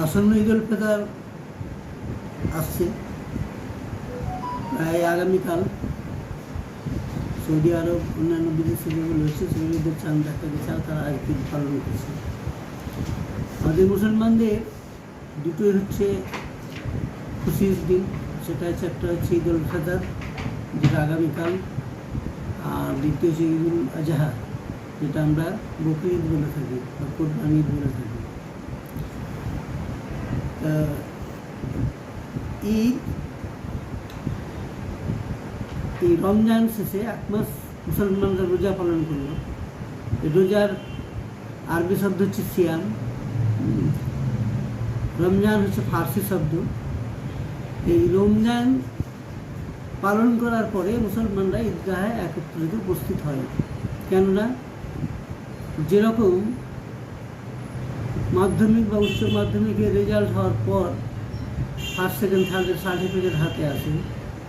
আসন্ন ঈদ উল ফিতর আসছে প্রায় আগামীকাল। সৌদি আরব অন্যান্য বিদেশি যেগুলো হচ্ছে সেগুলোদের চাঁদ দেখা গেছে, আর তারা আজ ঈদ পালন করছে। আমাদের মুসলমানদের দুটোই হচ্ছে খুশির দিন, সেটা হচ্ছে একটা হচ্ছে ঈদ উল ফিতর যেটা আগামীকাল, আর দ্বিতীয় হচ্ছে ঈদ উল আজহা যেটা আমরা বকরি ঈদ বলে থাকি বা কোরবানি ঈদ বলে থাকি। ঈদ এই রমজান শেষে এক মাস মুসলমানরা রোজা পালন করল। এই রোজার আরবি শব্দ হচ্ছে সিয়াম, রমজান হচ্ছে ফার্সি শব্দ। এই রমজান পালন করার পরে মুসলমানরা ঈদগাহে একত্রিত উপস্থিত হয়। কেননা যেরকম মাধ্যমিক বা উচ্চ মাধ্যমিকের রেজাল্ট হওয়ার পর ফার্স্ট সেকেন্ড থার্ডের সার্টিফিকেট হাতে আসে,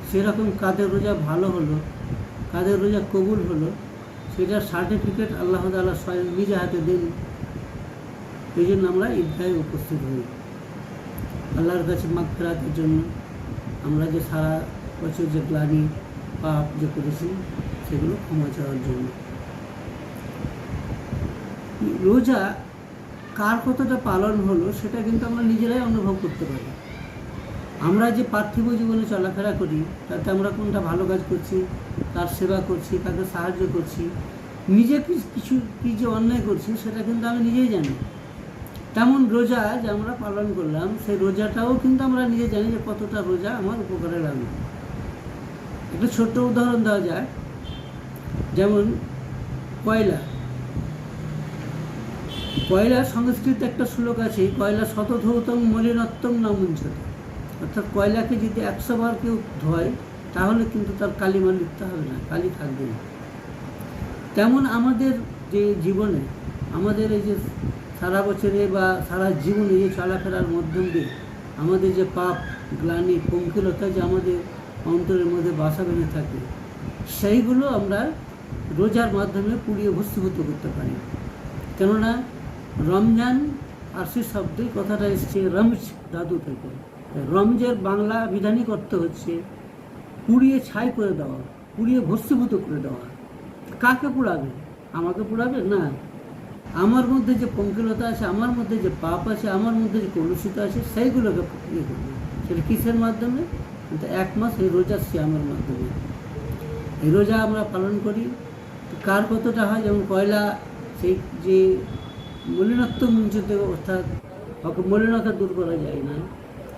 সেরকম কাদের রোজা ভালো হলো, কাদের রোজা কবুল হলো, সেটার সার্টিফিকেট আল্লাহ তাআলা স্বয়ং নিজে হাতে দেন। এই জন্য আমরা ঈদগাহে উপস্থিত হই আল্লাহর কাছে মাগফিরাতের জন্য। আমরা যে সারা বছর যে গ্লানি পাপ যে করেছি সেগুলো ক্ষমা চাওয়ার জন্য। রোজা কার কতটা পালন হলো সেটা কিন্তু আমরা নিজেরাই অনুভব করতে পারি। আমরা যে পার্থিব জীবনে চলাফেরা করি তাতে আমরা কোনটা ভালো কাজ করছি, কার সেবা করছি, কাকে সাহায্য করছি, নিজে কিছু কি যে অন্যায় করছি সেটা কিন্তু আমি নিজেই জানি। তেমন রোজা যে আমরা পালন করলাম সেই রোজাটাও কিন্তু আমরা নিজে জানি যে কতটা রোজা আমার উপকারে লাগবে। একটা ছোট্ট উদাহরণ দেওয়া যায়, যেমন কয়লা সংস্কৃতে একটা শ্লোক আছে, কয়লা শতধৌতং মলিনত্বং ন মুঞ্চতে। অর্থাৎ কয়লাকে যদি 100 বার কেউ ধোয় তাহলে কিন্তু তার কালিমা লিখতে হবে না, কালি থাকবে না। তেমন আমাদের যে জীবনে, আমাদের এই যে সারা বছরে বা সারা জীবনে যে চলাফেরার মধ্যম দিয়ে আমাদের যে পাপ গ্লানি পঙ্কিলতা যে আমাদের অন্তরের মধ্যে বাসা বেঁধে থাকে, সেইগুলো আমরা রোজার মাধ্যমে পুড়িয়ে ভস্মীভূত করতে পারি। কেননা রমজান ফার্সি শব্দে কথাটা এসছে রমজ ধাতু থেকে। রমজের বাংলা বিধানিক অর্থ হচ্ছে পুড়িয়ে ছাই করে দেওয়া, পুড়িয়ে ভস্মীভূত করে দেওয়া। কাকে পোড়াবে? আমাকে পোড়াবে না, আমার মধ্যে যে পঙ্কিলতা আছে, আমার মধ্যে যে পাপ আছে, আমার মধ্যে যে কলুষিত আছে সেইগুলোকে ইয়ে করবে। সেটা কিসের মাধ্যমে? কিন্তু 1 মাস এই রোজা সিয়ামের মাধ্যমে। এই রোজা আমরা পালন করি, কার কতটা হয়? যেমন কয়লা সেই যে মলিনত্ব মুঞ্চতে, অর্থাৎ মলিনতা দূর করা যায় না,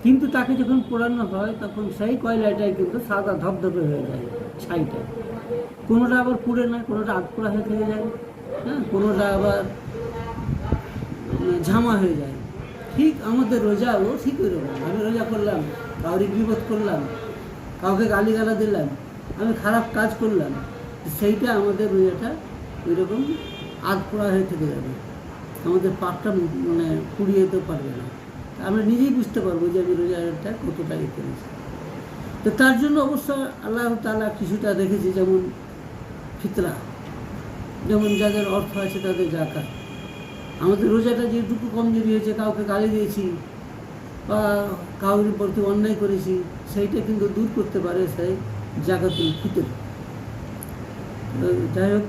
কিন্তু তাকে যখন পোড়ানো হয় তখন সেই কয়লাটাই কিন্তু সাদা ধবধবে হয়ে যায় ছাইটা। কোনোটা আবার পুড়ে না, কোনোটা আধপোড়া হয়ে থেকে যায়, হ্যাঁ, কোনোটা আবার ঝামা হয়ে যায়। ঠিক আমাদের রোজাও ঠিক ওই রকম। আমি রোজা করলাম, কাউরি বিপদ করলাম, কাউকে গালিগালা দিলাম, আমি খারাপ কাজ করলাম, সেইটা আমাদের রোজাটা ওই রকম আধপোড়া হয়ে থেকে যাবে। আমাদের পাপটা মানে পুড়িয়ে যেতে পারবে না। আমরা নিজেই বুঝতে পারবো যে আমি রোজাটা কতটা ইয়ে করেছি। তো তার জন্য অবশ্য আল্লাহ তাআলা কিছুটা রেখেছে, যেমন ফিতরা, যেমন যাদের অর্থ আছে তাদের যাকাত। আমাদের রোজাটা যেটুকু কমজোরি হয়েছে, কাউকে গালি দিয়েছি বা কাউর প্রতি অন্যায় করেছি, সেইটা কিন্তু দূর করতে পারে সেই যাকাতুল ফিতর। যাই হোক,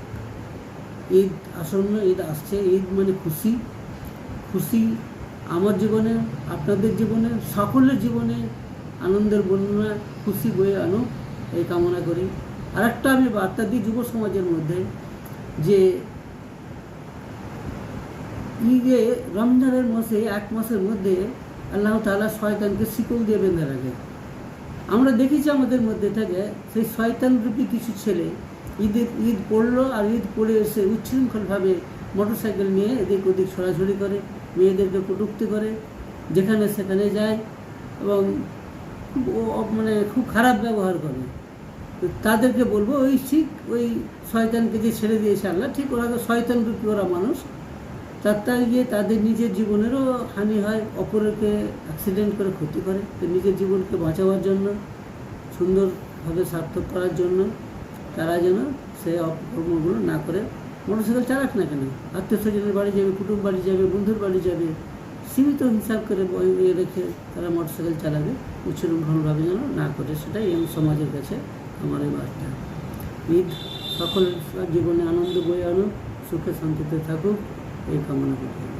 ঈদ আসন্ন, ঈদ আসছে। ঈদ মানে খুশি। খুশি আমার জীবনে, আপনাদের জীবনে, সকলের জীবনে আনন্দের বন্যা খুশি বয়ে আনো, এই কামনা করি। আর একটা আমি বার্তা দিই যুব সমাজের মধ্যে, যে ঈদে রমজানের মাসে 1 মাসের মধ্যে আল্লাহ তাআলা শয়তানকে শিকল দিয়ে বেঁধে রাখে। আমরা দেখেছি আমাদের মধ্যে থেকে সেই শয়তান রূপী কিছু ছেলে ঈদ পড়লো, আর ঈদ পড়ে এসে উচ্ছৃঙ্খলভাবে মোটরসাইকেল নিয়ে এদিক ওদিক ছড়াছড়ি করে, মেয়েদেরকে কটূক্তি করে, যেখানে সেখানে যায় এবং খুব খারাপ ব্যবহার করে। তো তাদেরকে বলবো, ওই শয়তানকে যে ছেড়ে দিয়েছে আল্লাহ, ঠিক ওরা তো শয়তান রূপী ওরা মানুষ, তার গিয়ে তাদের নিজের জীবনেরও হানি হয়, অপরকে অ্যাক্সিডেন্ট করে ক্ষতি করে। তো নিজের জীবনকে বাঁচাবার জন্য, সুন্দরভাবে সার্থক করার জন্য তারা যেন সেই অপকর্মগুলো না করে মোটরসাইকেল চালাক না কেন, আত্মীয় স্বজনের বাড়ি যাবে, কুটুম বাড়ি যাবে, বন্ধুর বাড়ি যাবে, সীমিত হিসাব করে রেখে তারা মোটরসাইকেল চালাবে, উচ্ছৃঙ্খলভাবে যেন না করে, সেটাই আমি সমাজের কাছে আমার এই বার্তা। ঈদ সকলের জীবনে আনন্দ বয়ে আনুক, সুখে শান্তিতে থাকুক, এই কামনা করি।